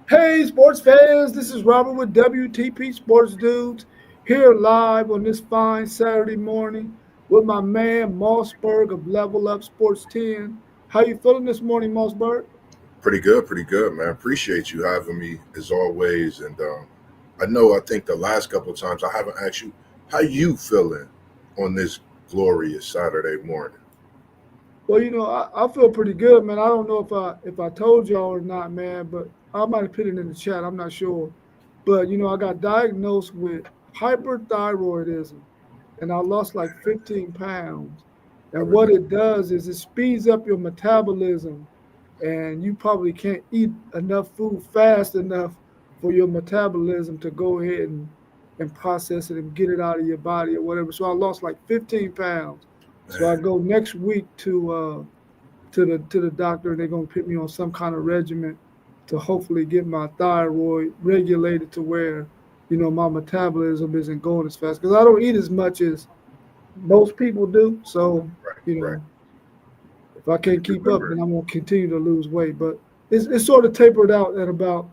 Hey, sports fans, this is Robert with WTP Sports Dudes here live on this fine Saturday morning with my man Mossberg of Level Up Sports 10. How you feeling this morning, Mossberg? Pretty good, man. Appreciate you having me as always. And I think the last couple of times I haven't asked you how you feeling on this glorious Saturday morning. Well, I feel pretty good, man. I don't know if I told y'all or not, man, but I might have put it in the chat. I'm not sure. But I got diagnosed with hyperthyroidism and I lost like 15 pounds. I And what remember. it does is it speeds up your metabolism, and you probably can't eat enough food fast enough for your metabolism to go ahead and process it and get it out of your body or whatever. So I lost like 15 pounds. So I Man, go next week to the doctor, and they're gonna put me on some kind of regimen to hopefully get my thyroid regulated to where my metabolism isn't going as fast because I don't eat as much as most people do. So right, you right. know if I I can't keep up, then remember. I'm gonna continue to lose weight. But it's sort of tapered out at about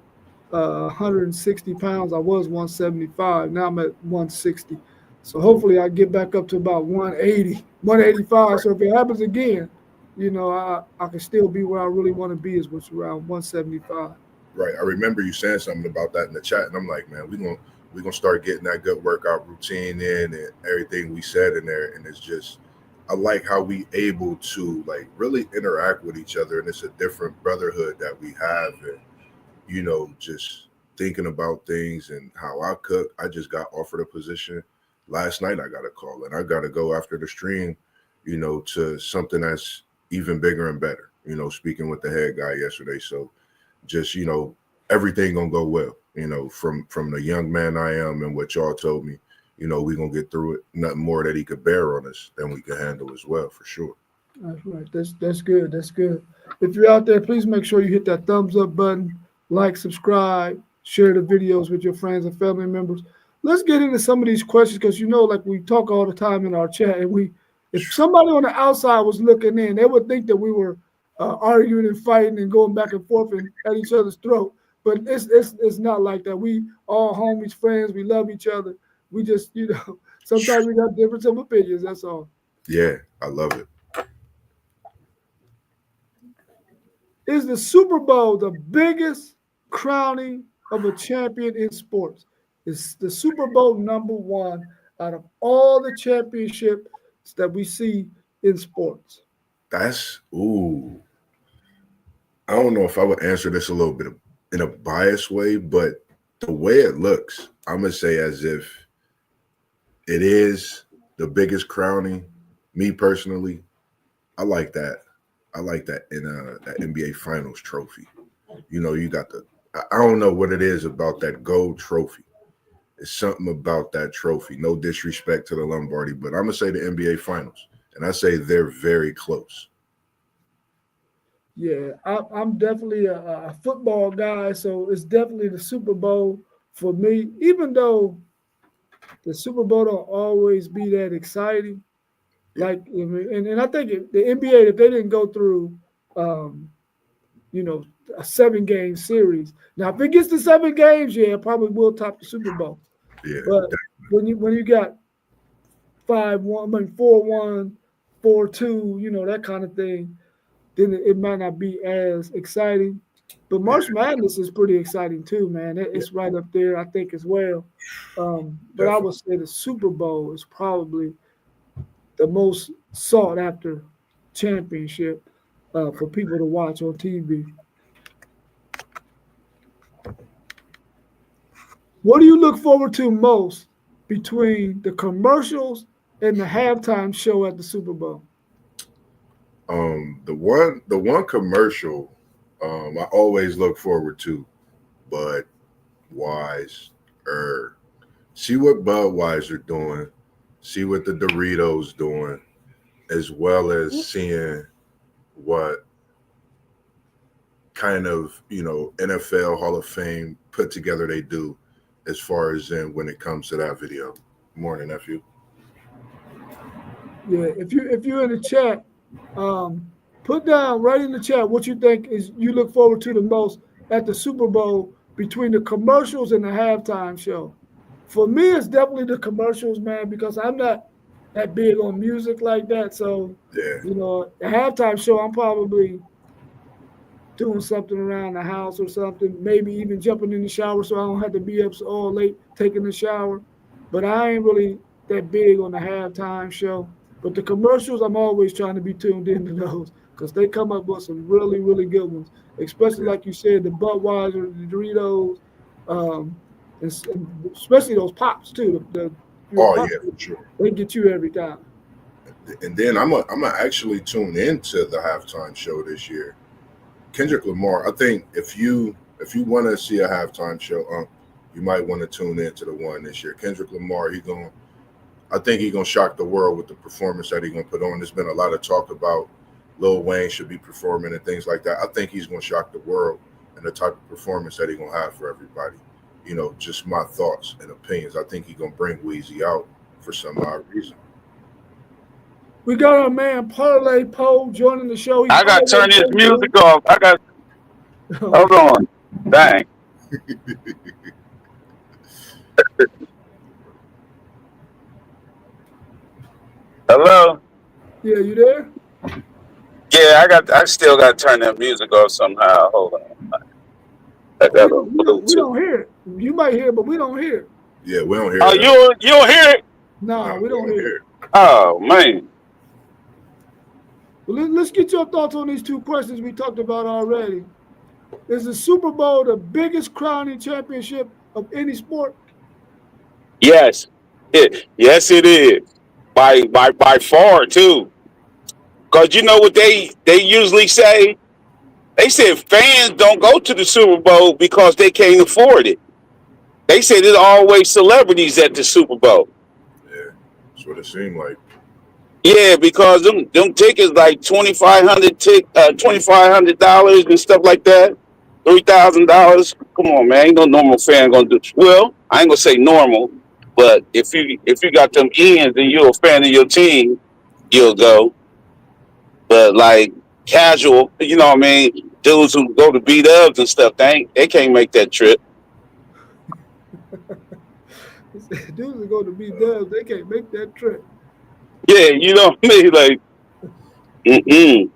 160 pounds. I was 175. Now I'm at 160. So hopefully I get back up to about 180, 185. Right, So if it happens again, I can still be where I really want to be, is which around 175. right. I remember you saying something about that in the chat, and I'm like, man, we gonna start getting that good workout routine in and everything we said in there, and it's just. I like how we able to like really interact with each other, and it's a different brotherhood that we have, and just thinking about things and how I cook. I just got offered a position last night. I got a call and I got to go after the stream, to something that's even bigger and better. Speaking with the head guy yesterday. So just, everything gonna go well. From the young man I am and what y'all told me, we gonna get through it. Nothing more that he could bear on us than we can handle as well, for sure. That's right. That's good. That's good. If you're out there, please make sure you hit that thumbs up button, like, subscribe, share the videos with your friends and family members. Let's get into some of these questions because like we talk all the time in our chat, and if somebody on the outside was looking in, they would think that we were arguing and fighting and going back and forth and at each other's throat. But it's not like that. We all homies, friends. We love each other. We just sometimes we got difference of opinions. That's all. Yeah, I love it. Is the Super Bowl the biggest crowning of a champion in sports? Is the Super Bowl number one out of all the championships that we see in sports? That's ooh. I don't know if I would answer this a little bit in a biased way, but the way it looks, I'm gonna say as if it is the biggest crowning. Me personally, I like that. I like that in that NBA Finals trophy. You got the. I don't know what it is about that gold trophy. It's something about that trophy. No disrespect to the Lombardi, but I'm gonna say the NBA Finals, and I say they're very close. Yeah, I'm definitely a football guy, so it's definitely the Super Bowl for me. Even though the Super Bowl don't always be that exciting, Yeah, like and I think the NBA, if they didn't go through um, you know, a 7 game series. Now, if it gets to 7 games, yeah, it probably will top the Super Bowl. yeah, But when you got 5-1, I mean 4-1, 4-2, that kind of thing, then it might not be as exciting. But yeah, March Madness is pretty exciting too, man. yeah, It's right up there, I think, as well. But I definitely. would say the Super Bowl is probably the most sought after championship for people to watch on TV. What do you look forward to most between the commercials and the halftime show at the Super Bowl? The one commercial, I always look forward to, but Wise, see what Budweiser doing, see what the Doritos doing, as well as seeing what kind of NFL Hall of Fame put together they do, as far as in when it comes to that video. Morning, nephew. Yeah, if you're in the chat, um, put down right in the chat what you think is you look forward to the most at the Super Bowl between the commercials and the halftime show? For me, it's definitely the commercials, man, because I'm not that big on music like that. So, Yeah. the halftime show, I'm probably doing something around the house or something, maybe even jumping in the shower so I don't have to be up so all late taking a shower. But I ain't really that big on the halftime show. But the commercials, I'm always trying to be tuned into those because they come up with some really, really good ones, especially Yeah. like you said, the Budweiser, the Doritos, um, and especially those pops too. The Oh pops, yeah, for sure. they get you every time. And then I'm gonna actually tune into the halftime show this year. Kendrick Lamar. I think if you want to see a halftime show, you might want to tune into the one this year. Kendrick Lamar. I think he's gonna shock the world with the performance that he's gonna put on. There's been a lot of talk about Lil Wayne should be performing and things like that. I think he's gonna shock the world and the type of performance that he's gonna have for everybody. Just my thoughts and opinions. I think he's gonna bring Weezy out for some odd reason. We got our man Parlay Poe joining the show. He's I got to always turn this been music off. Hold on. Dang. Hello? Yeah, you there? Yeah, I still got to turn that music off somehow. Hold on. I got a We Bluetooth. don't hear it. You might hear it, but we don't hear it. Yeah, we don't hear Oh, that. you don't hear it? No, No, we don't hear it. Oh, man. Well, let's get your thoughts on these two questions we talked about already. Is the Super Bowl the biggest crowning championship of any sport? Yes. Yes, it is. By far, too. Because you know what they usually say? They said fans don't go to the Super Bowl because they can't afford it. They say there's always celebrities at the Super Bowl. Yeah, that's what it seemed like. Yeah, because them tickets like $2,500 and stuff like that, $3,000. Come on, man, ain't no normal fan gonna do. Well, I ain't gonna say normal, but if you got them ends and you're a fan of your team, you'll go. But like casual, you know what I mean? Dudes who go to beat ups and stuff, they can't make that trip. Dudes are going to be dubs. They can't make that trip. Yeah, you know what I mean? Like, mm-mm.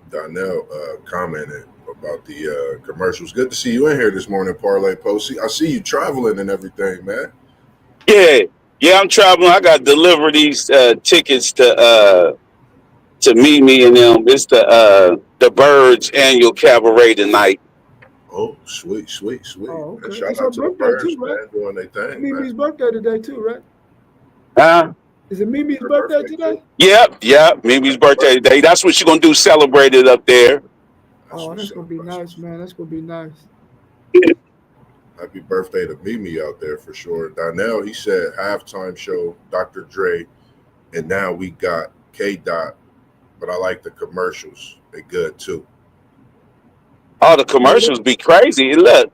Donnell commented about the commercials. Good to see you in here this morning, Parlay Post. I see you traveling and everything, man. Yeah, I'm traveling. I got to deliver these tickets to Mimi and them. It's the Birds annual cabaret tonight. Oh, sweet. Oh, And okay. shout It's out her to the birthday Birds, too, right? man, doing their thing, Mimi's man. birthday today too, right? Huh? Is it Mimi's Her birthday birthday, today? Yep. Mimi's birthday today. That's what she's gonna do. Celebrate it up there. That's Oh, what's that's up. gonna be nice, man. That's gonna be nice. Happy birthday to Mimi out there for sure. Donnell, he said halftime show, Dr. Dre, and now we got K Dot, but I like the commercials. They good too. All the commercials be crazy. And look,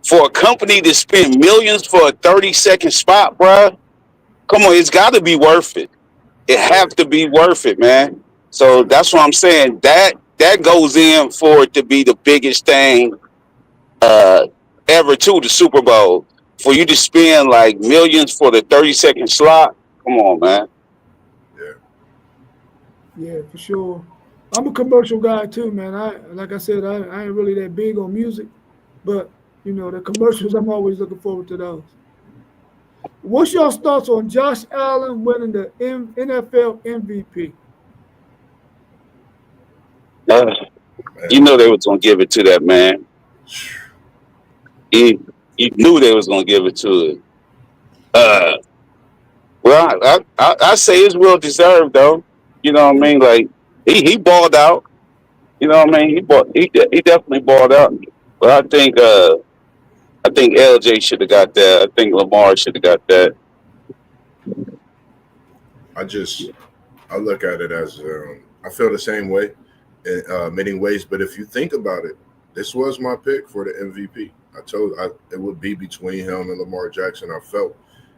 for a company to spend millions for a 30-second spot, bruh, come on, it's got to be worth it. It have to be worth it, man. So that's what I'm saying. That goes in for it to be the biggest thing ever to the Super Bowl. For you to spend like millions for the 30-second slot, come on, man. Yeah. Yeah, for sure. I'm a commercial guy too, man. Like I said, I ain't really that big on music, but the commercials, I'm always looking forward to those. What's your thoughts on Josh Allen winning the NFL MVP? Uh, you Man, know they was gonna give it to that man. You knew they was gonna give it to it. Uh, well, I say it's well deserved though. You know what I mean? Like he balled out. You know what I mean? He definitely balled out. But I think LJ should have got that. I think Lamar should have got that. I just I look at it as I feel the same way in many ways. But if you think about it, this was my pick for the MVP. It would be between him and Lamar Jackson. I felt,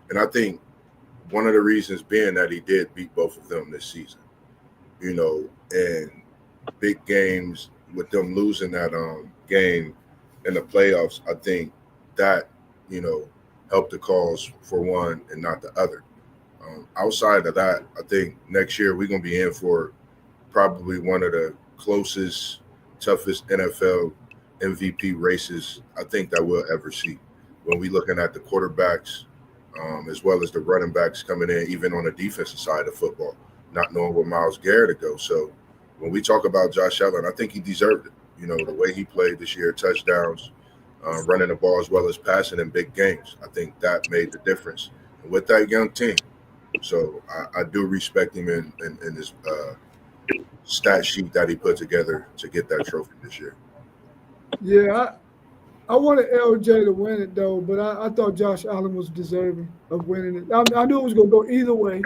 and I think one of the reasons being that he did beat both of them this season. And big games with them losing that game in the playoffs, I think that helped the cause for one and not the other. Outside of that, I think next year we're gonna be in for probably one of the closest, toughest NFL MVP races I think that we'll ever see. When we looking at the quarterbacks, as well as the running backs coming in, even on the defensive side of football, not knowing where Miles Garrett to go. So when we talk about Josh Allen, I think he deserved it. The way he played this year, touchdowns, running the ball as well as passing in big games. I think that made the difference with that young team. So I do respect him in his stat sheet that he put together to get that trophy this year. Yeah, I wanted LJ to win it though, but I thought Josh Allen was deserving of winning it. I knew it was going to go either way.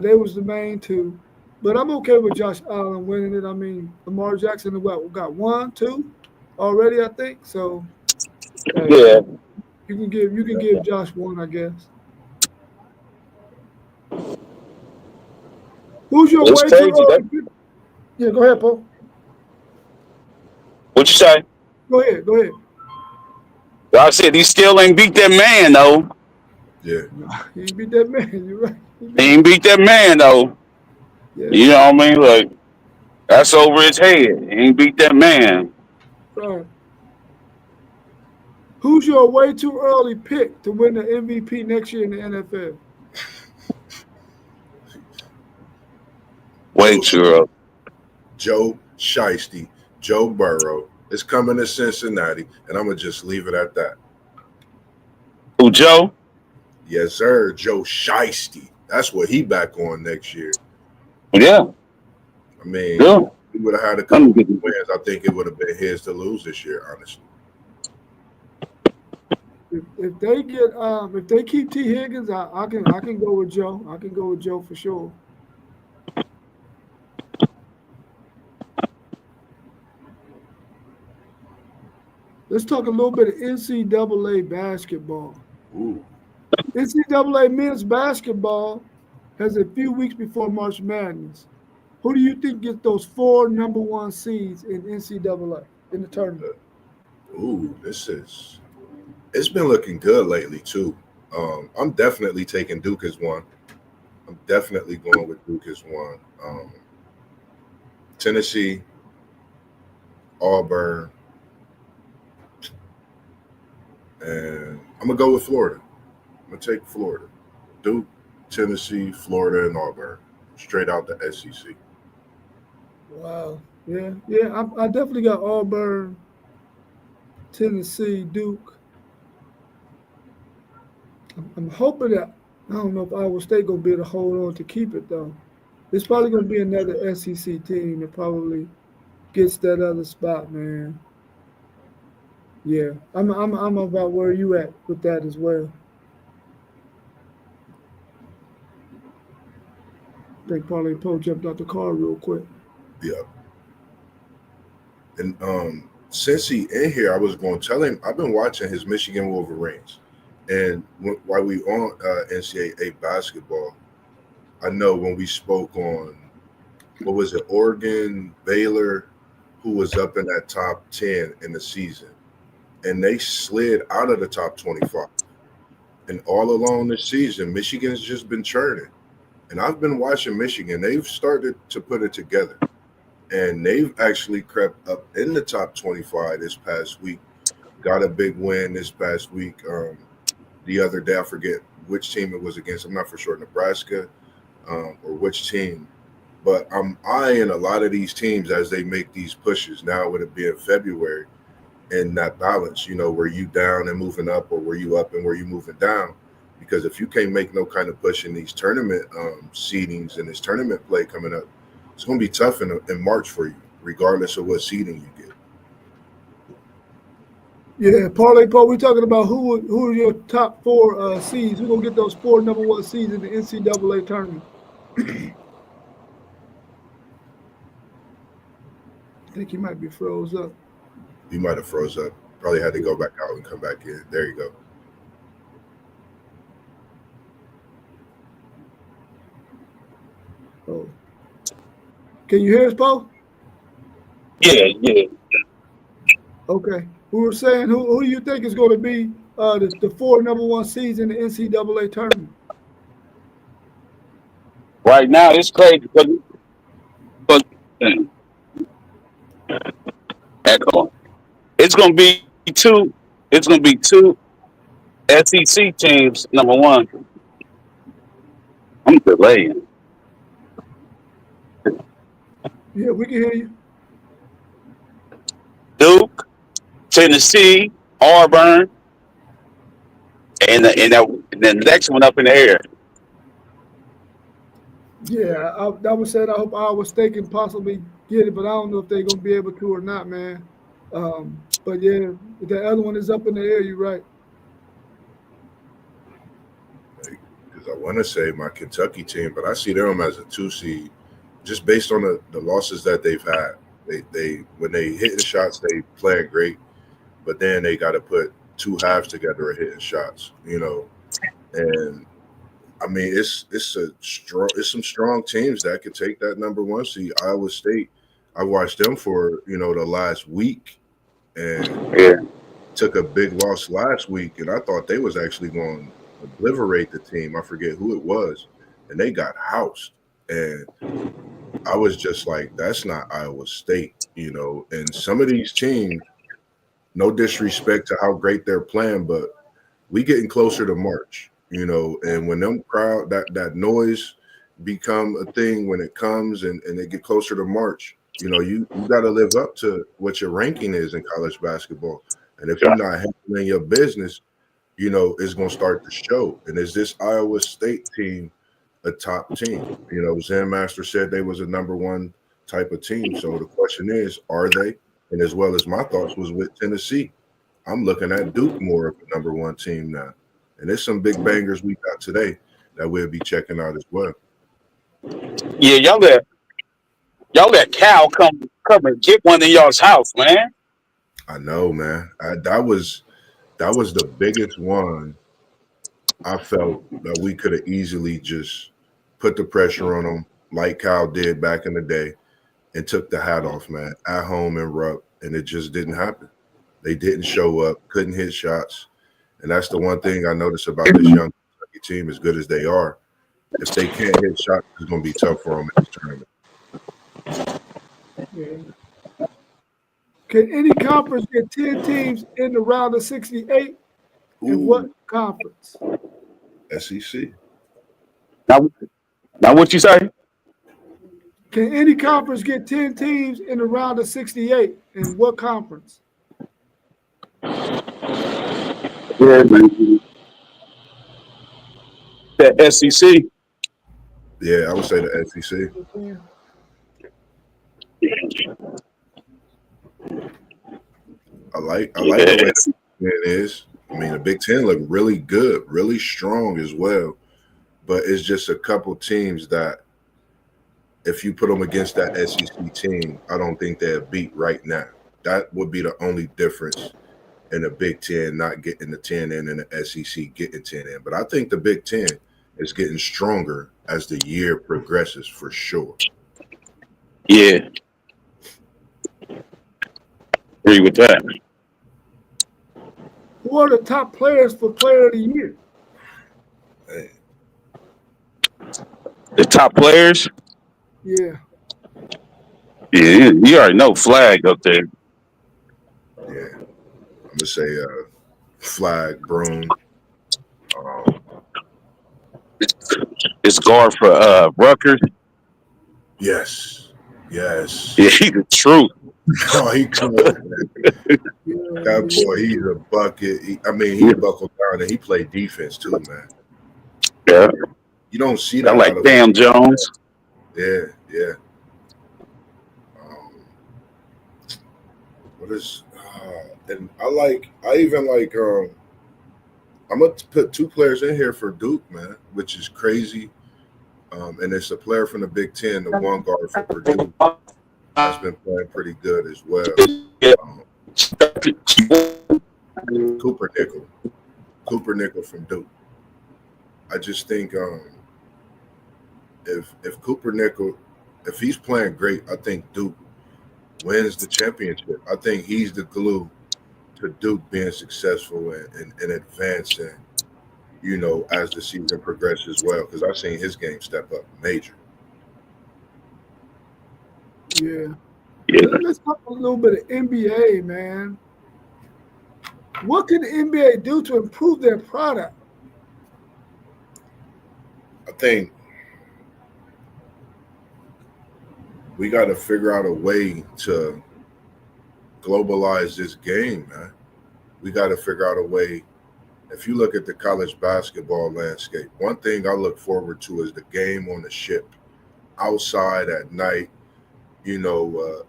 They was the main two, but I'm okay with Josh Allen winning it. I mean, Lamar Jackson got one, two already, I think. So hey, Yeah. you can give Josh one, I guess. Who's your It's way too crazy. early pick? Yeah, go ahead, Paul. What you say? Go ahead, go ahead. I said he still ain't beat that man though. Yeah, No, he ain't beat that man. You're right. He He beat ain't beat that man though. yeah, You know what I mean? Like that's over his head. He ain't beat that man. right. Who's your way too early pick to win the MVP next year in the NFL? Way Joe too early. Joe Shiesty, Joe Burrow is coming to Cincinnati, and I'm gonna just leave it at that. Who, Joe? Yes, sir, Joe Shiesty. That's what he back on next year. Yeah. I mean, Yeah. he would have had a Let couple me get wins. I think it would have been his to lose this year, honestly. If they keep T Higgins, I can go with Joe. I can go with Joe for sure. Let's talk a little bit of NCAA basketball. Ooh, NCAA men's basketball has a few weeks before March Madness. Who do you think gets those four number one seeds in NCAA in the tournament? this is. It's been looking good lately too. I'm definitely taking Duke as one. I'm definitely going with Duke as one. Tennessee, Auburn, and I'm gonna go with Florida. I'm gonna take Florida. Duke, Tennessee, Florida, and Auburn. Straight out the SEC. Wow. Yeah, yeah. I definitely got Auburn, Tennessee, Duke. I'm hoping that I don't know if Iowa State gonna be able to hold on to keep it though. It's probably gonna be another SEC team that probably gets that other spot, man. Yeah, I'm about where you at with that as well. I think Parlay Poe jumped out the car real quick. Yeah. And since he in here, I was going to tell him I've been watching his Michigan Wolverines, and while we on NCAA basketball, I know when we spoke on what was it, Oregon, Baylor, who was up in that top 10 in the season, and they slid out of the top 25. And all along this season, Michigan's just been churning. And I've been watching Michigan. They've started to put it together. And they've actually crept up in the top 25 this past week. Got a big win this past week. The other day, I forget which team it was against. I'm not for sure, Nebraska or which team. But I'm eyeing a lot of these teams as they make these pushes now with it being February and that balance, were you down and moving up or were you up and were you moving down? Because if you can't make no kind of push in these tournament seedings and this tournament play coming up, it's going to be tough in March for you, regardless of what seeding you get. Yeah, Parlay Poe, we talking about who are your top four seeds? Who gonna get those four number one seeds in the NCAA tournament? I think he might be froze up. You might have froze up. Probably had to go back out and come back in. There you go. Oh, can you hear us, Paul? Yeah. Okay. We were saying who do you think is going to be the 4 number 1 seeds in the NCAA tournament? Right now, it's crazy, but it's gonna be two. It's gonna be two SEC teams. Number one, I'm delaying. Yeah, we can hear you. Duke, Tennessee, Auburn, and the next one up in the air. Yeah, that was said. I hope Iowa State can possibly get it, but I don't know if they're going to be able to or not, man. But yeah, the other one is up in the air. You're right. Because I want to say my Kentucky team, but I see them as a 2 seed, just based on the losses that they've had. They when they hit the shots, they playing great, but then they got to put two halves together of hitting shots, And I mean, it's some strong teams that could take that number 1 seed. Iowa State, I watched them for the last week, and Yeah, took a big loss last week, and I thought they was actually going to obliterate the team. I forget who it was, and they got housed. And I was just like, that's not Iowa State. And some of these teams, no disrespect to how great they're playing, but we getting closer to March. And when them crowd that noise become a thing when it comes and they get closer to March, you got to live up to what your ranking is in college basketball. And if you're not handling your business, it's going to start to show. And is this Iowa State team a top team? Zen Master said they was a number 1 type of team. So the question is, are they? And as well as my thoughts was with Tennessee, I'm looking at Duke more of a number 1 team now. And there's some big bangers we got today that we'll be checking out as well. yeah. Y'all let Cal come and get one in y'all's house, man. I know, man. That was the biggest one. I felt that we could have easily just put the pressure on them like Kyle did back in the day and took the hat off, man, at home in Rupp, and it just didn't happen. They didn't show up, couldn't hit shots. And that's the one thing I noticed about this young team, as good as they are. If they can't hit shots, it's going to be tough for them in this tournament. Yeah. Can any conference get 10 teams in the round of 68? In what conference? SEC. Now what you say? Can any conference get 10 teams in the round of 68? In what conference? Yeah, man. The SEC. Yeah, I would say the SEC. I like the way the Big Ten is. I mean, the Big Ten look really good, really strong as well. But it's just a couple teams that, if you put them against that SEC team, I don't think they'll beat right now. That would be the only difference in the Big Ten not getting the 10 in and the SEC getting 10 in. But I think the Big Ten is getting stronger as the year progresses for sure. Yeah. Agree with that. Who are the top players for Player of the Year? Hey. The top players? Yeah. Yeah, you already know Flag up there. Yeah. I'm going to say Flag, Broom. It's guard for Rutgers. Yes. Yeah, he's the truth. Oh, he cool. That boy, he's a bucket. He buckled down and he played defense too, man. Yeah. You don't see that. I like Cam Jones. Yeah. What is? And I even like. I'm gonna put 2 players in here for Duke, man, which is crazy. And it's a player from the Big Ten, the one guard for Purdue, has been playing pretty good as well. Cooper Nickel from Duke. I just think if Cooper Nickel, if he's playing great, I think Duke wins the championship. I think he's the glue to Duke being successful and advancing, as the season progresses well. Because I've seen his game step up major. Yeah. Yeah. Let's talk a little bit of NBA, man. What can the NBA do to improve their product? I think we got to figure out a way to globalize this game, man. We got to figure out a way. If you look at the college basketball landscape, one thing I look forward to is the game on the ship, outside at night. You know,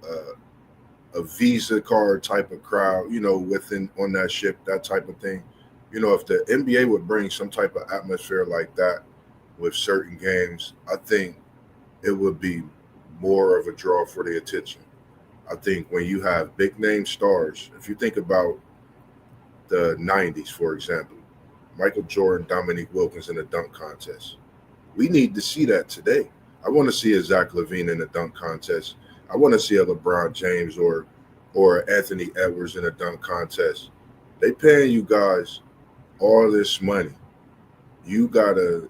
a Visa card type of crowd. Within on that ship, that type of thing. If the NBA would bring some type of atmosphere like that with certain games, I think it would be more of a draw for the attention. I think when you have big name stars, if you think about the 90s, for example, Michael Jordan, Dominique Wilkins in a dunk contest. We need to see that today. I want to see a Zach LaVine in a dunk contest. I want to see a LeBron James or Anthony Edwards in a dunk contest. They paying you guys all this money. You gotta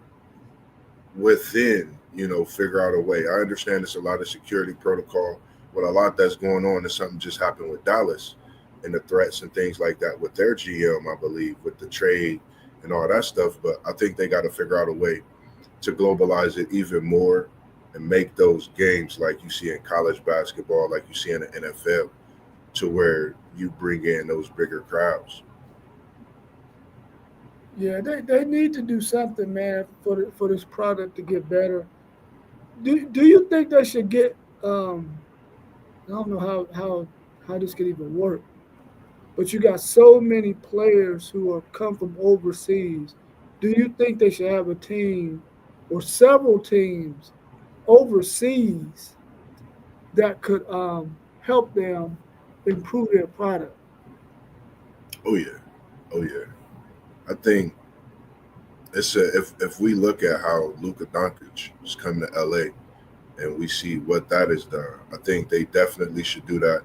figure out a way. I understand it's a lot of security protocol, but a lot that's going on is something just happened with Dallas and the threats and things like that with their GM, I believe, with the trade and all that stuff. But I think they got to figure out a way to globalize it even more and make those games like you see in college basketball, like you see in the NFL, to where you bring in those bigger crowds. Yeah, they need to do something, man, for this product to get better. Do you think they should get I don't know how this could even work, but you got so many players who are come from overseas. Do you think they should have a team or several teams overseas that could help them improve their product? Oh yeah, oh yeah. I think if we look at how Luka Doncic is coming to LA and we see what that has done, I think they definitely should do that,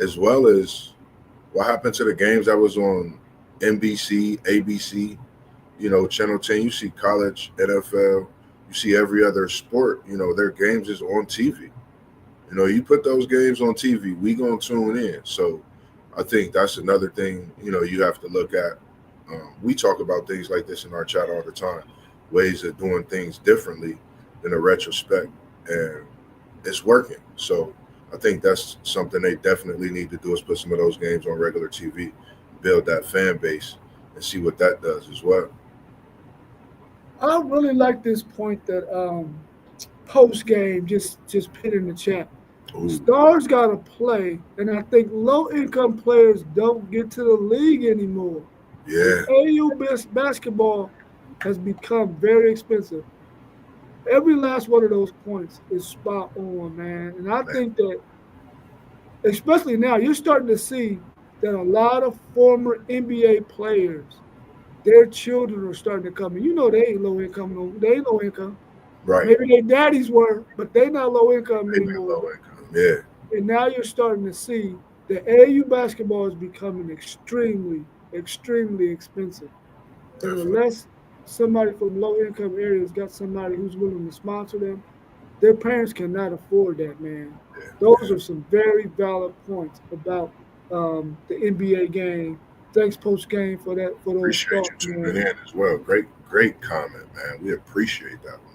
as well as what happened to the games that was on NBC, ABC, Channel 10. You see college, NFL, you see every other sport. Their games is on TV. You put those games on TV, we gonna tune in. So I think that's another thing. You have to look at. We talk about things like this in our chat all the time, ways of doing things differently in a retrospect, and it's working. So I think that's something they definitely need to do is put some of those games on regular TV, build that fan base, and see what that does as well. I really like this point that post game just put in the chat. Ooh, Stars got to play, and I think low income players don't get to the league anymore. The yeah, AU basketball has become very expensive. Every last one of those points is spot on, man. And I man, think that, especially now, you're starting to see that a lot of former NBA players, their children are starting to come in. They ain't low income, no, they ain't low income. right. Maybe their daddies were, but they not low income Maybe anymore. low income. Yeah, And now you're starting to see that AU basketball is becoming extremely, extremely expensive. And definitely. unless somebody from low income areas got somebody who's willing to sponsor them, their parents cannot afford that, man. Yeah, Those yeah. are some very valid points about the NBA game. Thanks, post game, for those Appreciate you thoughts, tuning man. in as well. Great, great comment, man. We appreciate that one.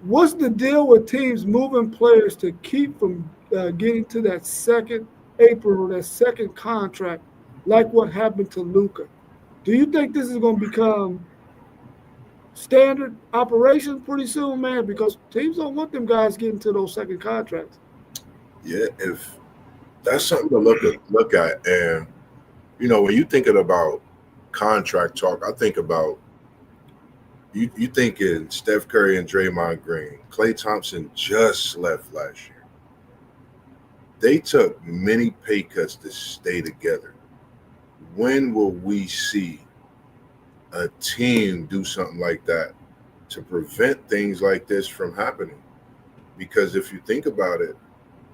What's the deal with teams moving players to keep from getting to that second apron or that second contract, like what happened to Luca? Do you think this is going to become standard operation pretty soon, man? Because teams don't want them guys getting to those second contracts. Yeah, if that's something to look at, and when you thinking about contract talk, I think about you thinking Steph Curry and Draymond Green. Klay Thompson just left last year. They took many pay cuts to stay together. When will we see a team do something like that to prevent things like this from happening? Because if you think about it,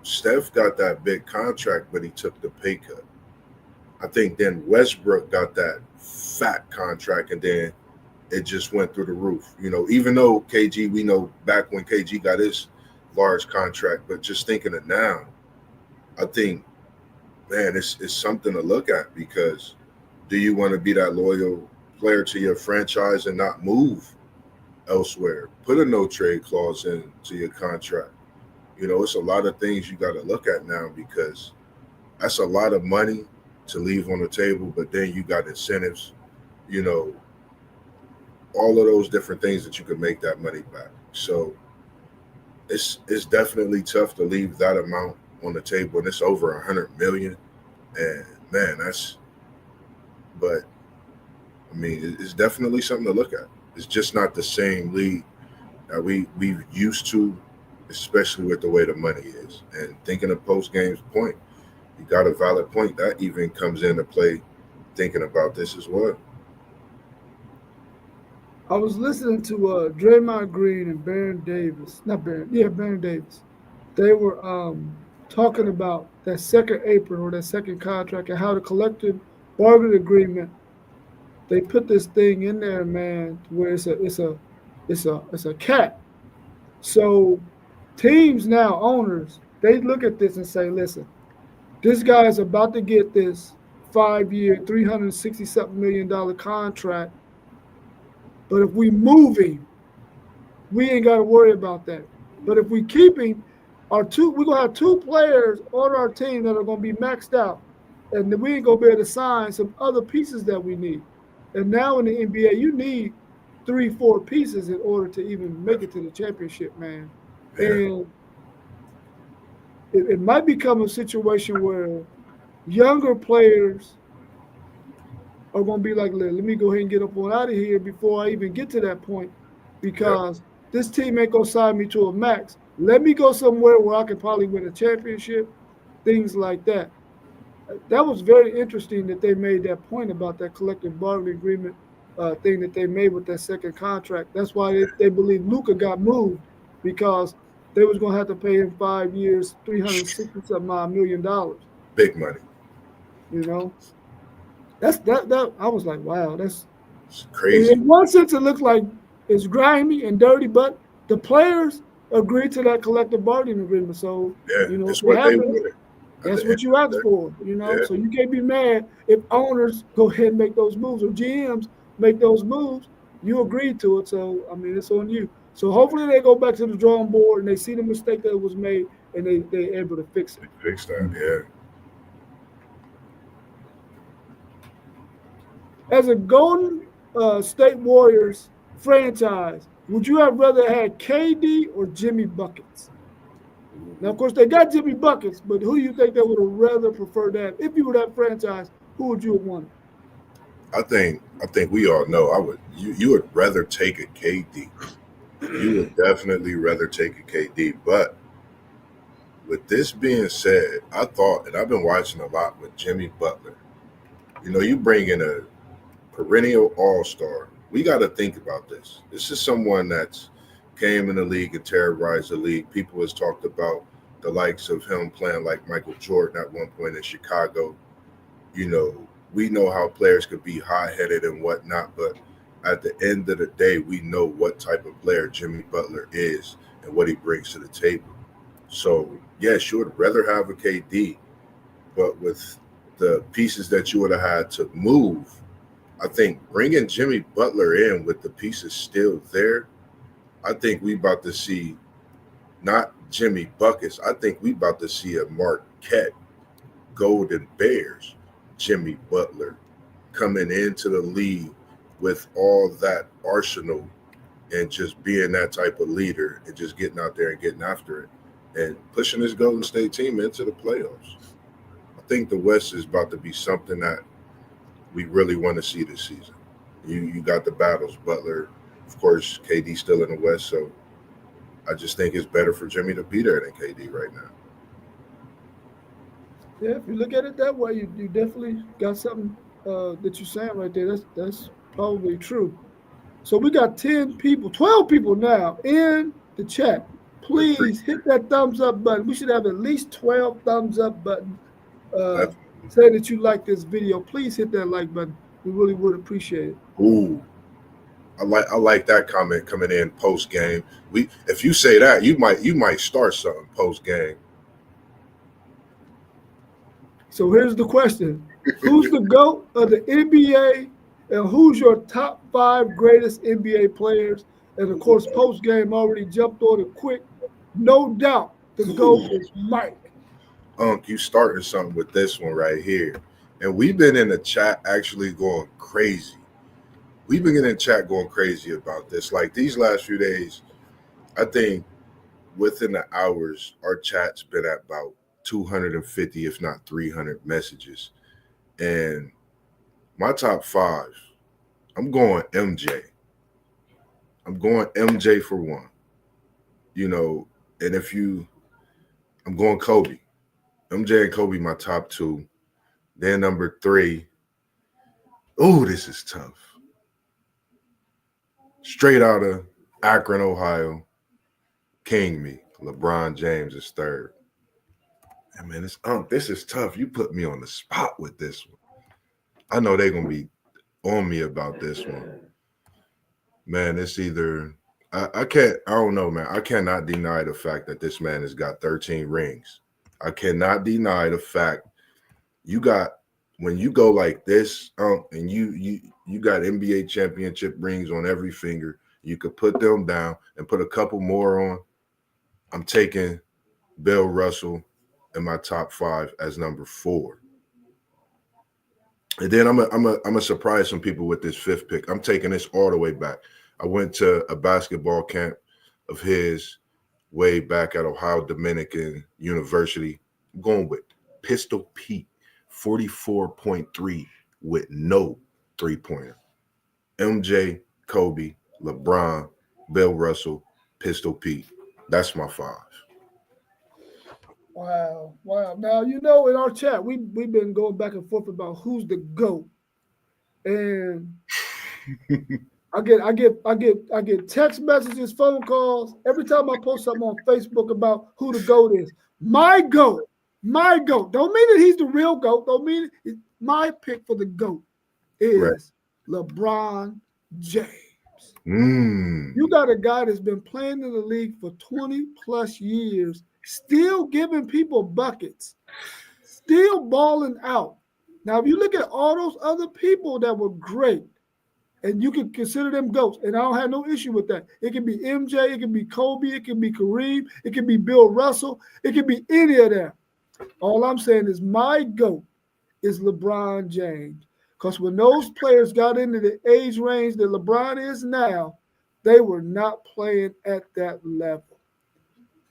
Steph got that big contract, but he took the pay cut. I think then Westbrook got that fat contract, and then it just went through the roof. Even though KG, we know back when KG got his large contract, but just thinking of now, I think, man, it's something to look at, because do you want to be that loyal player to your franchise and not move elsewhere? Put a no trade clause into your contract. It's a lot of things you got to look at now, because that's a lot of money to leave on the table, but then you got incentives, you know, all of those different things that you can make that money back. So it's definitely tough to leave that amount on the table, and it's over 100 million. And man, but I mean, it's definitely something to look at. It's just not the same league that we've used to, especially with the way the money is. And thinking of post games point, you got a valid point that even comes into play. Thinking about this as well. I was listening to Draymond Green and Baron Davis. Not Baron, yeah, Baron Davis. They were talking about that second apron or that second contract and how the collective bargaining agreement, they put this thing in there, man, to where it's a cap. So teams now, owners, they look at this and say, listen, this guy is about to get this 5 year, 360 something $1 million contract. But if we move him, we ain't got to worry about that. But if we keep him, we're gonna have two players on our team that are gonna be maxed out, and then we ain't gonna be able to sign some other pieces that we need. And now in the NBA, you need 3, 4 pieces in order to even make it to the championship, man. Yeah. And it might become a situation where younger players are going to be like, let me go ahead and get up on out of here before I even get to that point, because this team ain't going to sign me to a max. Let me go somewhere where I can probably win a championship, things like that. That was very interesting that they made that point about that collective bargaining agreement thing that they made with that second contract. That's why they believe Luka got moved, because they was going to have to pay him 5 years, 360-something $1 million. Big money. You know, that I was like, wow, It's crazy. in one sense it looks like it's grimy and dirty, but the players agreed to that collective bargaining agreement. So Yeah, if it's it what they happens, wanted. that's what you asked for, Yeah. So you can't be mad if owners go ahead and make those moves, or GMs make those moves. You agreed to it, so I mean it's on you. So hopefully they go back to the drawing board and they see the mistake that was made and they're able to fix it. Fix that, yeah. As a Golden State Warriors franchise, would you have rather had KD or Jimmy Buckets? Now, of course, they got Jimmy Buckets, but who do you think they would have rather preferred to have? If you were that franchise, who would you have wanted? I think we all know you would rather take a KD. You would definitely rather take a KD. But with this being said, I thought, and I've been watching a lot with Jimmy Butler. You bring in a perennial all-star. We got to think about this. This is someone that's came in the league and terrorized the league. People has talked about the likes of him playing like Michael Jordan at one point in Chicago. We know how players could be high-headed and whatnot, but at the end of the day, we know what type of player Jimmy Butler is and what he brings to the table. So, yes, you would rather have a KD, but with the pieces that you would have had to move, I think bringing Jimmy Butler in with the pieces still there, I think we about to see not Jimmy Buckets. I think we about to see a Marquette Golden Bears Jimmy Butler coming into the league with all that arsenal and just being that type of leader and just getting out there and getting after it and pushing this Golden State team into the playoffs. I think the West is about to be something that we really want to see this season. You got the battles, Butler, of course, KD still in the West, so I just think it's better for Jimmy to be there than KD right now. Yeah, if you look at it that way, you definitely got something that you're saying right there. That's probably true. So we got 10 people, 12 people now in the chat. please hit that thumbs up button. We should have at least 12 thumbs up buttons That's, saying that you like this video. Please hit that like button. We really would appreciate it. ooh, I like that comment coming in post game. If you say that, you might start something post game. So here's the question. Who's the GOAT of the NBA and who's your top 5 greatest NBA players? And of course, post game already jumped on it quick. No doubt the GOAT is Mike. You starting something with this one right here. And we've been in the chat actually going crazy. We've been in chat going crazy about this. Like these last few days, I think within the hours, our chat's been at about 250, if not 300 messages. And my top 5, I'm going MJ. I'm going MJ for one. And I'm going Kobe. MJ and Kobe, my top 2. Then number 3. Oh, this is tough. Straight out of Akron, Ohio. King me. LeBron James is 3rd. And man, this is tough. You put me on the spot with this one. I know they're gonna be on me about this one. Man, it's either I don't know, man. I cannot deny the fact that this man has got 13 rings. I cannot deny the fact when you go like this, and you got NBA championship rings on every finger, you could put them down and put a couple more on. I'm taking Bill Russell in my top 5 as number 4. And then I'm gonna surprise some people with this 5th pick. I'm taking this all the way back. I went to a basketball camp of his way back at Ohio Dominican University. I'm going with Pistol Pete, 44.3 with no 3-pointer. MJ, Kobe, LeBron, Bill Russell, Pistol Pete. That's my 5. Wow. Now in our chat we've been going back and forth about who's the GOAT, and I get text messages, phone calls every time I post something on Facebook about who the GOAT is. My GOAT. Don't mean that he's the real GOAT. Don't mean it. My pick for the GOAT is LeBron James. You got a guy that's been playing in the league for 20 plus years, still giving people buckets, still balling out. Now, if you look at all those other people that were great, and you can consider them GOATs, and I don't have no issue with that. It can be MJ, it can be Kobe, it can be Kareem, it can be Bill Russell, it can be any of them. All I'm saying is my GOAT is LeBron James. Because when those players got into the age range that LeBron is now, they were not playing at that level.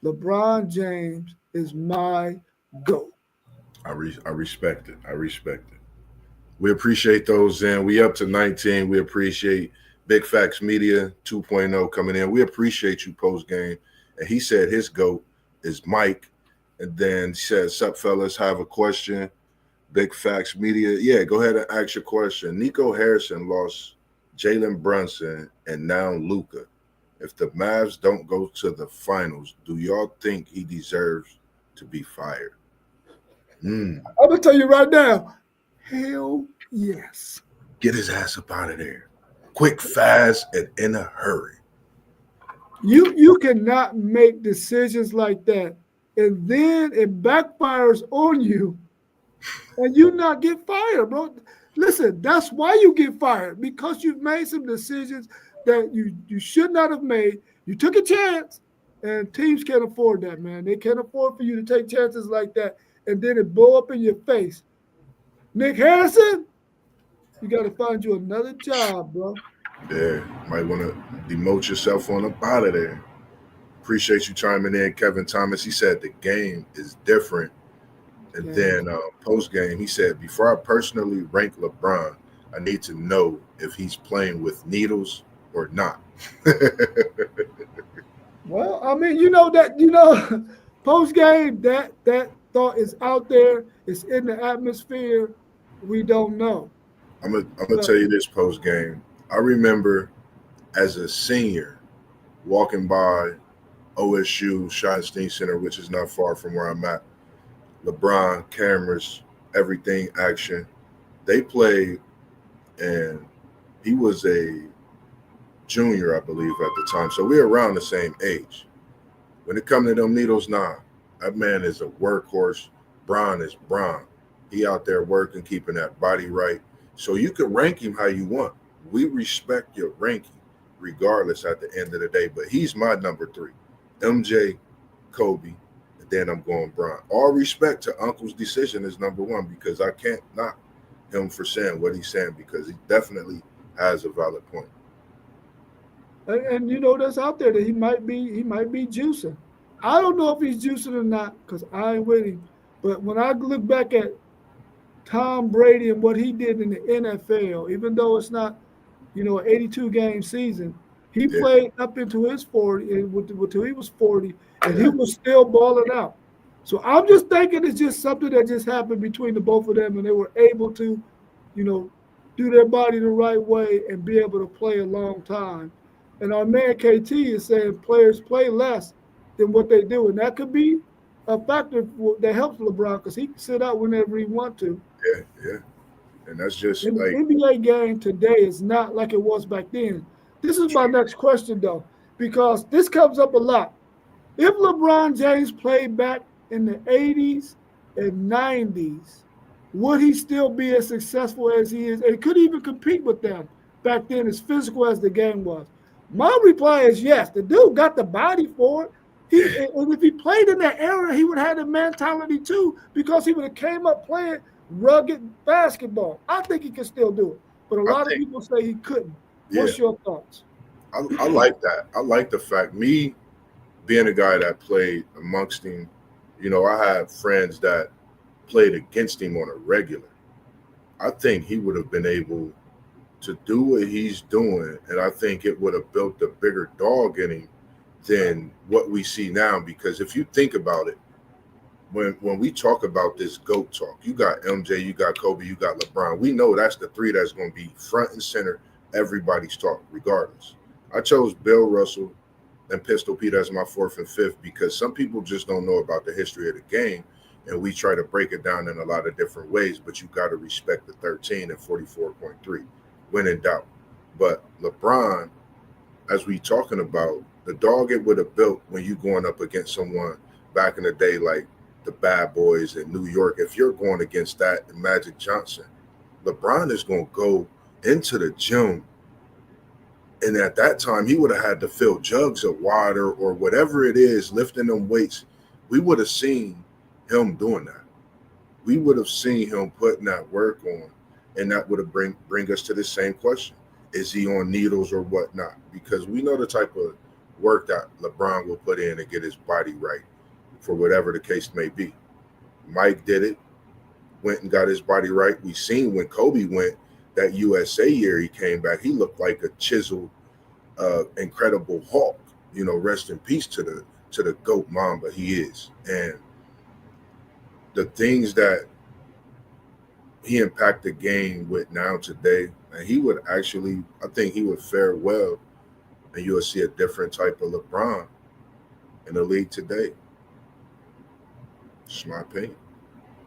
LeBron James is my GOAT. I respect it. We appreciate those, and we up to 19. We appreciate Big Facts Media 2.0 coming in. We appreciate you post game. And he said his GOAT is Mike. And then he said, "Sup, fellas, have a question." Big Facts Media. Yeah, go ahead and ask your question. Nico Harrison lost Jalen Brunson and now Luka. If the Mavs don't go to the finals, do y'all think he deserves to be fired? I'm going to tell you right now, hell yes. Get his ass up out of there. Quick, fast, and in a hurry. You cannot make decisions like that, and then it backfires on you, and you not get fired, bro. Listen, that's why you get fired, because you've made some decisions that you should not have made. You took a chance, and teams can't afford that, man. They can't afford for you to take chances like that, and then it blow up in your face. Nick Harrison, you got to find you another job, bro. Yeah, might want to demote yourself on up out of there. Appreciate you chiming in, Kevin Thomas. He said the game is different. And then post game, he said, before I personally rank LeBron, I need to know if he's playing with needles or not. Well, I mean, post game, that thought is out there. It's in the atmosphere. We don't know. I'm gonna tell you this post game. I remember as a senior walking by OSU Schottenstein Center, which is not far from where I'm at. LeBron, cameras, everything, action. They played, and he was a junior, I believe, at the time. So we're around the same age. When it comes to them needles, nah, that man is a workhorse. Bron is Bron. He out there working, keeping that body right. So you can rank him how you want. We respect your ranking, regardless at the end of the day. But he's my number 3. MJ, Kobe, and then I'm going Bron. All respect to Uncle's decision is number 1 because I can't knock him for saying what he's saying because he definitely has a valid point. And that's out there that he might be juicing. I don't know if he's juicing or not because I ain't with him. But when I look back at Tom Brady and what he did in the NFL, even though it's not, an 82 game season, he Yeah, played up into his 40 until he was 40, and he yeah, was still balling out. So I'm just thinking it's just something that just happened between the both of them, and they were able to, you know, do their body the right way and be able to play a long time. And our man KT is saying players play less than what they do, and that could be a factor that helps LeBron because he can sit out whenever he want to. yeah, yeah. And that's just And the like, NBA game today is not like it was back then. This is my next question though, because this comes up a lot. If LeBron James played back in the 80s and 90s, would he still be as successful as he is? And could he even compete with them back then, as physical as the game was? My reply is yes. The dude got the body for it. And if he played in that era, he would have the mentality too, because he would have came up playing rugged basketball. I think he can still do it. But a I lot of think, people say he couldn't. yeah, What's your thoughts? I like that. I like the fact, me being a guy that played amongst him, I had friends that played against him on a regular. I think he would have been able to do what he's doing, and I think it would have built a bigger dog in him than what we see now. Because if you think about it, when we talk about this GOAT talk, you got MJ, you got Kobe, you got LeBron. We know that's the 3 that's going to be front and center everybody's talk, regardless. I chose Bill Russell and Pistol Pete as my 4th and 5th because some people just don't know about the history of the game, and we try to break it down in a lot of different ways. But you got to respect the 13 and 44.3 when in doubt. But LeBron, as we talking about, the dog it would have built when you going up against someone back in the day like the Bad Boys in New York. If you're going against that and Magic Johnson, LeBron is going to go into the gym, and at that time he would have had to fill jugs of water or whatever it is, lifting them weights. We would have seen him doing that. We would have seen him putting that work on, and that would have bring us to the same question: is he on needles or whatnot? Because we know the type of work that LeBron will put in to get his body right for whatever the case may be. Mike did it, went and got his body right. We seen when Kobe went that USA year, he came back. He looked like a chiseled, incredible Hulk. Rest in peace to the GOAT Mamba he is. And the things that he impacted the game with now today, and he would actually, I think he would fare well, and you'll see a different type of LeBron in the league today. It's my opinion.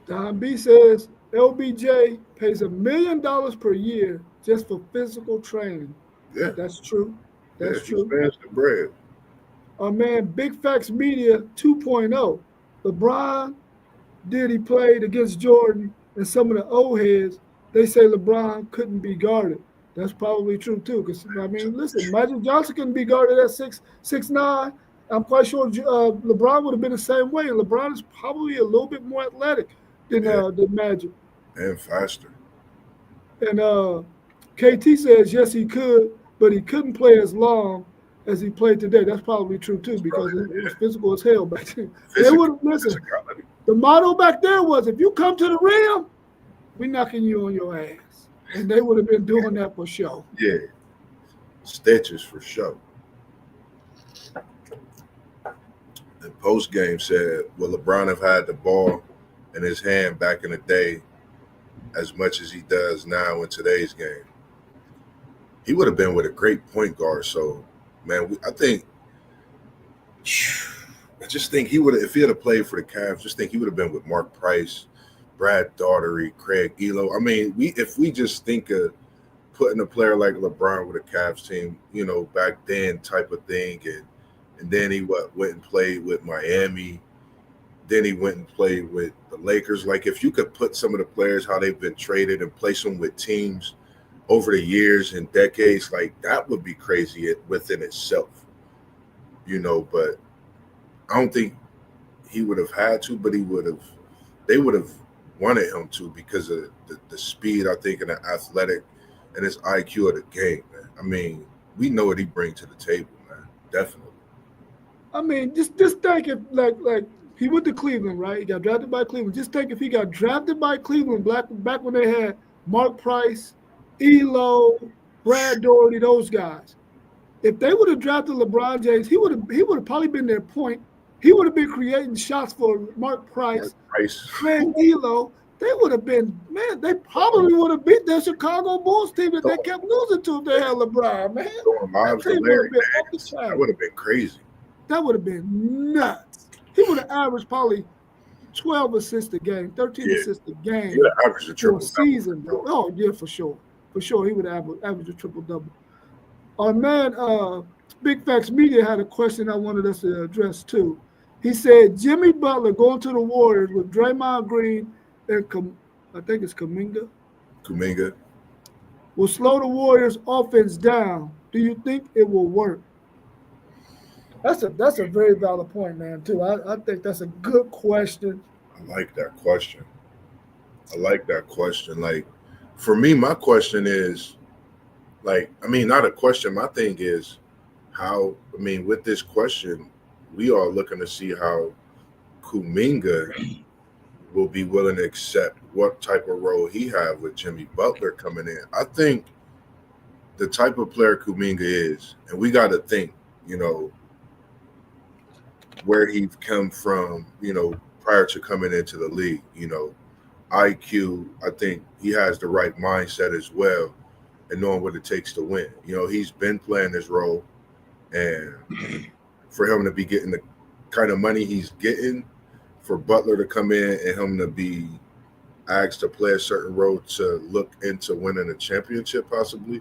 Don B says LBJ pays $1 million per year just for physical training. Yeah, That's true. yeah, That's he true. spends the bread. Our man Big Facts Media 2.0. LeBron did he played against Jordan and some of the old heads. They say LeBron couldn't be guarded. That's probably true too. Because listen, Magic Johnson couldn't be guarded at 6'9". I'm quite sure LeBron would have been the same way. LeBron is probably a little bit more athletic than Yeah, Magic. and faster. And KT says yes, he could, but he couldn't play as long as he played today. That's probably true too It's because probably it was physical as hell back then. They would physical have listen. physicality. The motto back there was, if you come to the rim, we knocking you on your ass. And they would have been doing that for sure. Yeah, stitches for sure. The post game said, "Will LeBron have had the ball in his hand back in the day as much as he does now in today's game?" He would have been with a great point guard. So, man, I think I just think he would have, if he had played for the Cavs, just think he would have been with Mark Price, Brad Daugherty, Craig Elo. I mean, if we just think of putting a player like LeBron with a Cavs team, back then type of thing, and then he went and played with Miami. Then he went and played with the Lakers. Like, if you could put some of the players, how they've been traded, and place them with teams over the years and decades, like, that would be crazy within itself, but I don't think he would have had to, but they would have wanted him to because of the speed, I think, and the athletic and his IQ of the game, man. I mean, we know what he brings to the table, man. Definitely. I mean, just think if like he went to Cleveland, right? He got drafted by Cleveland. Just think if he got drafted by Cleveland back when they had Mark Price, Elo, Brad Daugherty, those guys. If they would have drafted LeBron James, he would have probably been their point. He would have been creating shots for Mark Price, Craig Elo. They would have been, man, they probably would have beat the Chicago Bulls team that they kept losing to if they had LeBron, man. That would have been crazy. That would have been nuts. He would have averaged probably 12 assists a game, 13 assists a game. He would have averaged a triple season, bro. Oh, yeah, for sure. For sure, he would have averaged a triple-double. Our man, Big Facts Media had a question I wanted us to address, too. He said, Jimmy Butler going to the Warriors with Draymond Green and I think it's Kuminga. Will slow the Warriors' offense down. Do you think it will work? That's a very valid point, man, too. I think that's a good question. I like that question. Like, for me, my question is, not a question. My thing is with this question, we are looking to see how Kuminga will be willing to accept what type of role he have with Jimmy Butler coming in. I think the type of player Kuminga is, and we got to think, where he's come from, prior to coming into the league, IQ, I think he has the right mindset as well and knowing what it takes to win. He's been playing this role, and for him to be getting the kind of money he's getting, for Butler to come in and him to be asked to play a certain role to look into winning a championship possibly,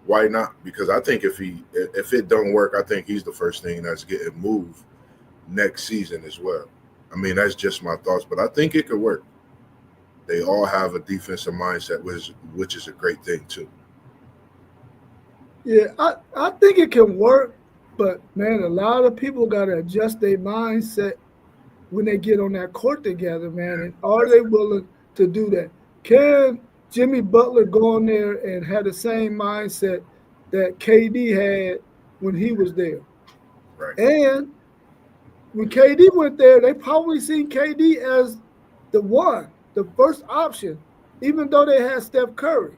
why not? Because I think if it don't work, I think he's the first thing that's getting moved next season as well. I mean, that's just my thoughts, but I think it could work. They all have a defensive mindset, which is a great thing too. Yeah, I think it can work, but man, a lot of people got to adjust their mindset when they get on that court together, man. And are they willing to do that? Can Jimmy Butler go in there and have the same mindset that KD had when he was there? Right. And when KD went there, they probably seen KD as the first option, even though they had Steph Curry.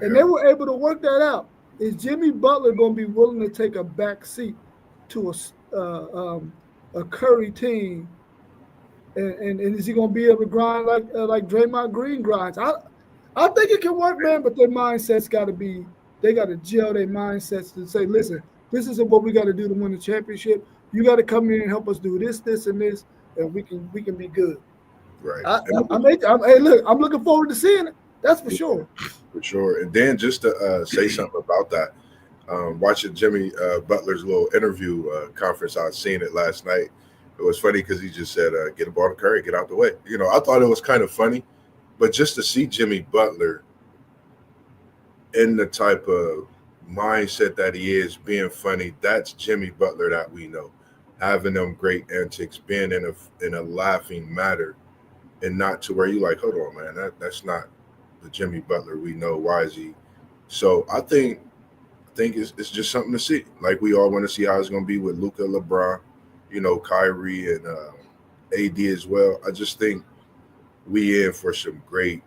And they were able to work that out. Is Jimmy Butler going to be willing to take a back seat to a Curry team? And is he going to be able to grind like Draymond Green grinds? I think it can work, man, but their mindsets got to be – they got to gel their mindsets to say, listen, this is what we got to do to win the championship. You got to come in and help us do this, this, and this, and we can be good. Right. Hey, look, I'm looking forward to seeing it. That's for sure. For sure. And then just to say something about that, watching Jimmy Butler's little interview conference, I seen it last night. It was funny because he just said, get the ball to Curry, get out the way. I thought it was kind of funny, but just to see Jimmy Butler in the type of mindset that he is, being funny, that's Jimmy Butler that we know. Having them great antics, being in a laughing matter, and not to where you like, hold on, man, that's not the Jimmy Butler we know. Why is he? So I think it's just something to see. Like, we all want to see how it's going to be with Luka, LeBron, Kyrie, and AD as well. I just think we in for some great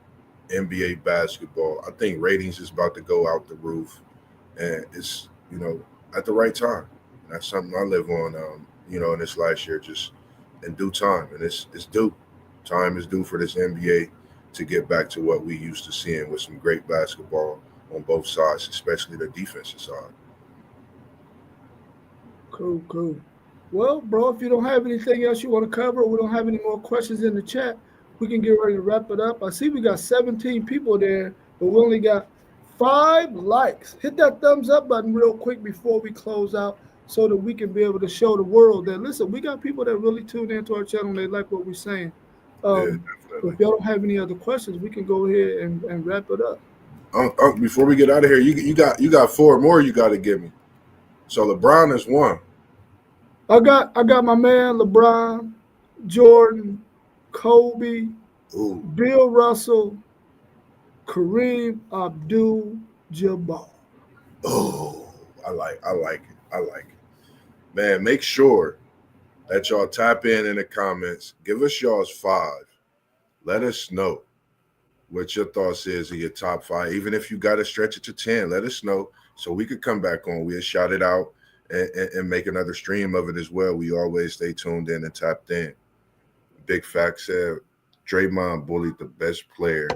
NBA basketball. I think ratings is about to go out the roof, and it's at the right time. And that's something I live on. In this last year, just in due time, and it's due. Time is due for this NBA to get back to what we used to seeing with some great basketball on both sides, especially the defensive side. Cool. Well, bro, if you don't have anything else you want to cover, or we don't have any more questions in the chat, we can get ready to wrap it up. I see we got 17 people there, but we only got 5 likes. Hit that thumbs up button real quick before we close out so that we can be able to show the world that, listen, we got people that really tune into our channel and they like what we're saying. Yeah, So definitely. if y'all don't have any other questions, we can go ahead and wrap it up. Before we get out of here, you got 4 more you got to give me. So LeBron is one. I got my man LeBron, Jordan, Kobe, Ooh, Bill Russell, Kareem Abdul-Jabbar. oh, I like it. I like it. Man, make sure that y'all tap in the comments. Give us y'all's 5. Let us know what your thoughts is of your top 5. Even if you got to stretch it to 10, let us know so we could come back on. We'll shout it out and make another stream of it as well. We always stay tuned in and tapped in. Big Fact said Draymond bullied the best player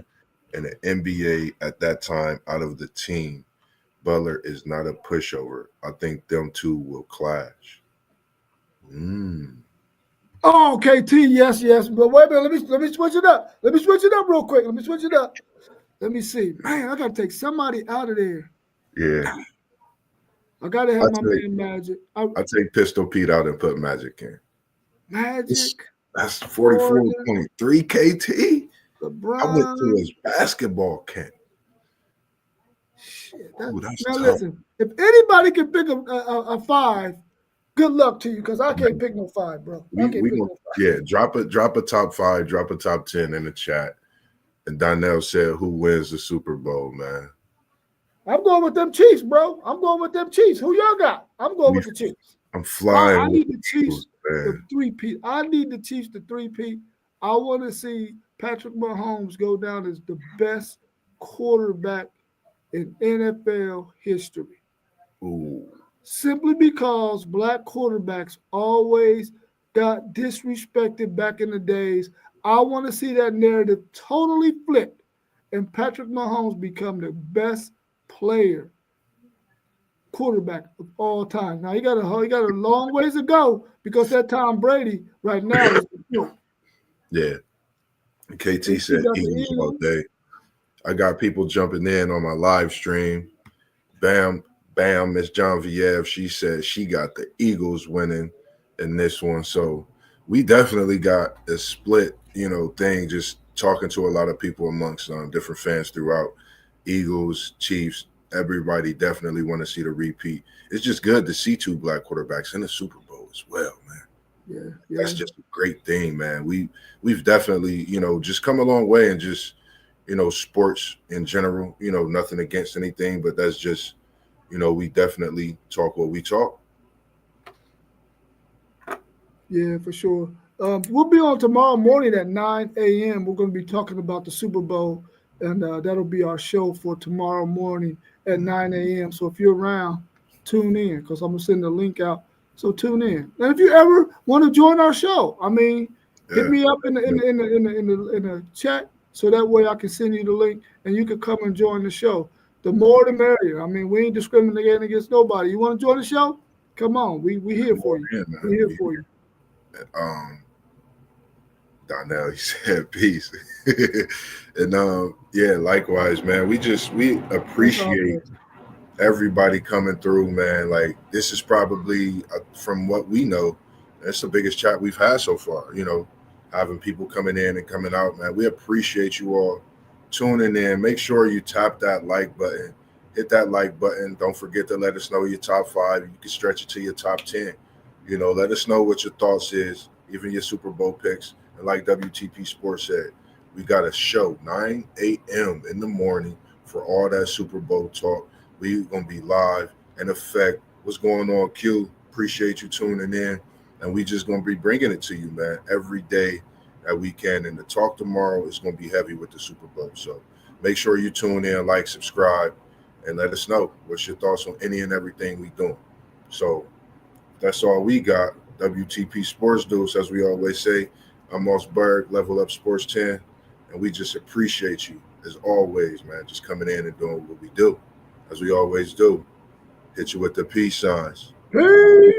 in the NBA at that time out of the team. Butler is not a pushover. I think them two will clash. Oh, KT, yes, yes. But wait a minute, let me switch it up. Let me switch it up real quick. Let me switch it up. Let me see. Man, I gotta take somebody out of there. Yeah, I gotta I have my take man Magic. I take Pistol Pete out and put Magic in. Magic, That's 44.3 Jordan, KT. I went to LeBron. his basketball camp. Shit, Ooh, that's now tough. listen, if anybody can pick a 5, good luck to you, because I can't pick no 5, bro. I can't We pick gonna no 5. drop a top 5, drop a top 10 in the chat. And Donnell said, "Who wins the Super Bowl, man?" I'm going with them Chiefs, bro. I'm going with them Chiefs. Who y'all got? I'm going We, with the Chiefs. I'm I flying with need the the Chiefs Eagles, to man. 3-peat. I need the Chiefs to 3-peat. I want to see Patrick Mahomes go down as the best quarterback in NFL history. Ooh, Simply because black quarterbacks always got disrespected back in the days. I want to see that narrative totally flipped and Patrick Mahomes become the best player quarterback of all time. Now he got a long ways to go because that Tom Brady right now is the goat. yeah. KT And you said got the Eagles all Eagles. day. I got people jumping in on my live stream. Bam, bam, Miss John Viev. She said she got the Eagles winning in this one. So we definitely got a split, thing. Just talking to a lot of people amongst different fans throughout. Eagles, Chiefs, everybody definitely want to see the repeat. It's just good to see 2 black quarterbacks in the Super Bowl as well, man. Yeah, That's yeah. just a great thing, man. We've definitely, just come a long way and just, sports in general, nothing against anything, but that's just, we definitely talk what we talk. Yeah, for sure. We'll be on tomorrow morning at 9 a.m. We're going to be talking about the Super Bowl, and that'll be our show for tomorrow morning at 9 a.m. So if you're around, tune in because I'm going to send the link out. So tune in. And if you ever want to join our show, I mean, hit Yeah. me up in the chat so that way I can send you the link and you can come and join the show. The more the merrier. I mean, we ain't discriminating against nobody. You want to join the show? Come on, we here Come for on you. in, We man. here for you. Um, Donnell, he said peace. And yeah, likewise, man. We That's all appreciate good. everybody coming through, man. Like this is probably from what we know, that's the biggest chat we've had so far. Having people coming in and coming out, man. We appreciate you all tuning in. Make sure you tap that like button, hit that like button. Don't forget to let us know your top 5. You can stretch it to your top 10. Let us know what your thoughts is, even your Super Bowl picks. And like WTP Sports said, we got a show 9 a.m. in the morning for all that Super Bowl talk. We gonna be live in effect. What's going on, Q? Appreciate you tuning in, and we just gonna be bringing it to you, man, every day that we can. And the talk tomorrow is gonna be heavy with the Super Bowl. So make sure you tune in, like, subscribe, and let us know what's your thoughts on any and everything we doing. So that's all we got. WTP Sports Deuce, as we always say. I'm Mossberg, Level Up Sports 10, and we just appreciate you as always, man. Just coming in and doing what we do, as we always do. Hit you with the peace signs. Peace.